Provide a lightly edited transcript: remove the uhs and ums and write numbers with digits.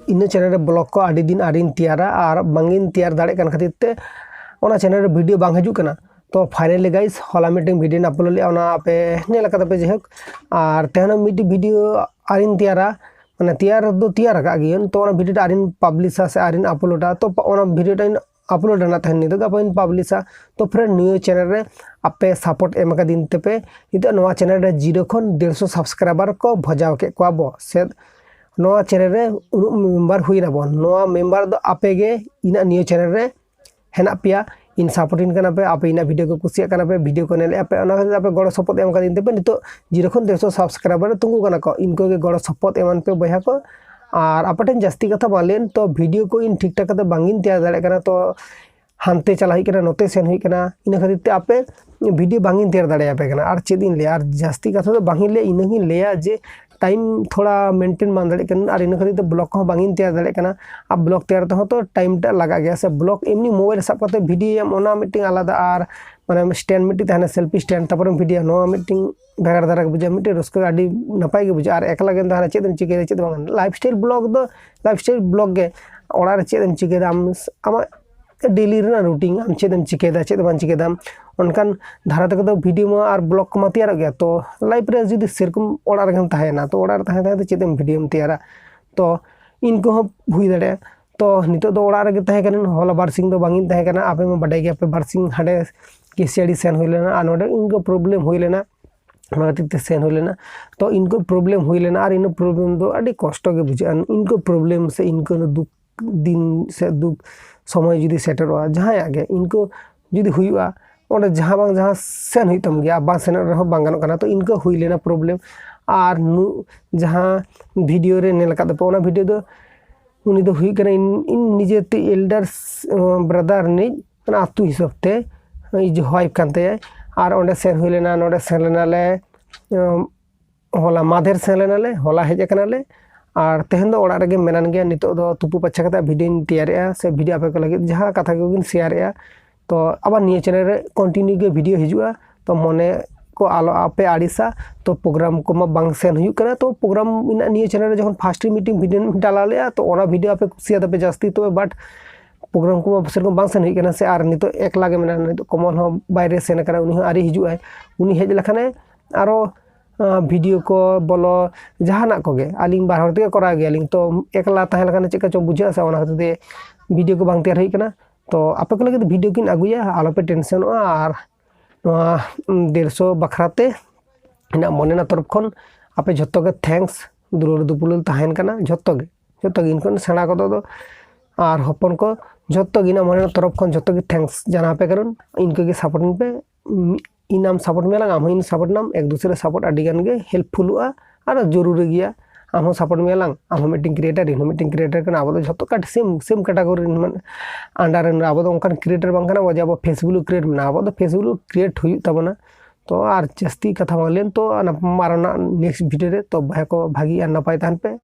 इन channel रे blog को आदि दिन आरिन तैयारा और बांगिन तैयार दाड़े कान खातिर ते ओना चैनल रे वीडियो बांग हजू कना। तो फाइनली गाइस हला मीटिंग वीडियो अपलोड ले ओना आपे नेल कदा पे जेहक और तेहन मिट वीडियो आरिन तैयारा माने तैयार दो तैयार का गियन। तो ओना वीडियो आरिन पब्लिशा से आरिन अपलोडा। तो ओना वीडियो टाइन अपलोड ना तहन नि तो अपन पब्लिशा। तो फ्रेंड न्यू चैनल रे आपे सपोर्ट एम का दिन तेपे नितो नवा चैनल रे 0 खन 150 सब्सक्राइबर को भजाव के को बो से नवा चैनल रे उनु मेंबर हुईना बन नवा मेंबर दो आपेगे इना न्यू चैनल रे हेना पिया इन सपोर्टिंग कना पे आपे इना वीडियो को कुसिया कना पे वीडियो को नेले आपे ओना खातिर आपे गड़ो सपोर्ट एम का दिन तेपे नितो 0 खन 150 सब्सक्राइबर तुंगु कना को इनको के गड़ो सपोर्ट एमन पे बया को और आपटेन जास्ती कथा बालेन। तो वीडियो को इन ठीक ठाक बांगिन तैयार दाड़े कना। तो हानते चला हुई कना नोते सेन हुई कना इन खातिर ते आपे वीडियो बांगिन तैयार दाड़े आपे कना। और चेद इन ले और जास्ती कथा तो बांगिन ले इनही लेया जे टाइम थोड़ा मेंटेन मान दाड़े कना। और इन खातिर तो ब्लॉग को बांगिन तैयार दाड़े कना। अब ब्लॉग तैयार तो टाइम टा लगा गया से ब्लॉग एमनी मोबाइल सब करते वीडियो एम ओना मीटिंग आलादा और माने स्टैंड मीटिंग तहने सेल्फी स्टैंड तापर वीडियो नो मीटिंग भेगार धारा के बुझा मीटिंग रस्क आडी नपाय के बुझा और एकला गेम तहने चेदम चिके चेद बांग लाइफस्टाइल ब्लॉग गे ओड़ा रे चेदम चिके आम आमा डेली रेना रूटीन आम चेदम चिकेदा चेद बां चिकेदा उनकान धारा तक तो वीडियो में और ब्लॉग को तैयार गया। तो लाइफ रे जुदी सेरकम ओड़ा रे तहना तो ओड़ा रे तहना चेदम वीडियो में तैयारा। तो इनको हुई दाड़े। तो नितो दो ओड़ा रे तहे कन हला बारसिंग दो बांगिन तहे कना आपे में बडाई गया पे बारसिंग हाडे केसियाडी सेन हुई लेना आ नोडे इनको प्रॉब्लम हुई लेना ते सेन हुई लेना। तो इनको प्रॉब्लम हुई लेना और इन प्रॉब्लम दो अड़ी कष्ट के बुझा इनको प्रॉब्लम से इनको दुख दिन से दुख समय जुदी सेटरवा जहां आगे इनको जुदी हुईवा ओडे जहां सेन हुई तम गया बा सेन रहो बांगनो कना। तो इनको हुई लेना प्रॉब्लम और जहां वीडियो रे नेल का दो ओना वीडियो दो उनी दो हुई कना इन निजे ते एल्डर्स ब्रदर ने आतु हिसाब ते इज वाइफ कानते और ओंडे सेन हुई लेना नोडे सेन लेना ले होला माधेर सेन लेना ले होला हेज कना ले और तेहन दो ओड़ा रे मेनान गया। नितो दो तुपु पछा कता वीडियो तैयार से वीडियो आपे को लगे जहां कथा को शेयर। तो अब निये चैनल रे कंटिन्यू के वीडियो हिजुआ। तो मने को आलो आपे आड़िसा तो प्रोग्राम को बांग सेन हुई कना। तो प्रोग्राम इन निये चैनल रे जखन फर्स्ट मीटिंग वीडियो डाला ले तो ओना वीडियो आपे कुसिया दबे जास्ती तो बट प्रोग्राम को सेरकम बांग सेन हुई कना से और नितो एकला गे मेना नितो कमल हो बायरे सेन करा उनी आरी हिजुआ उनी हेज लखाने आरो वीडियो को बोलो जहाना को गे आलिंग बाहर होते करा गया तो एकला तहे लखाने चेका चो बुझा से ओना खातिर वीडियो को बांग तैयार हुई कना। तो आपे को लगे वीडियो किन आगुया आलोपे टेंशन और 150 बखराते इन मनेना तरफ खन आपे झत्तो के थैंक्स दुलुर दुपुलुल तहन कना झत्तो गे इनकन सेना को दो और हपन को झत्तो गिना मनेना तरफ खन झत्तो के थैंक्स जाना पे करन इनको के सपोर्टिंग पे इनाम सपोर्ट मेला आम इन सपोर्ट नाम एक दूसरे सपोर्ट अडिगान गे हेल्पफुल और जरूरी गया आम सपोर्ट मेला आम meeting creator in meeting creator कना अब झत्तो का सेम कैटेगरी अंडर अब उनकान क्रिएटर बांग कना वजह अब फेसबुक क्रिएट मना अब फेसबुक क्रिएट हुई तबना। तो और जास्ती कथा मालेन तो मारना नेक्स्ट वीडियो रे तो भाई को भागी और नपाय तहन पे।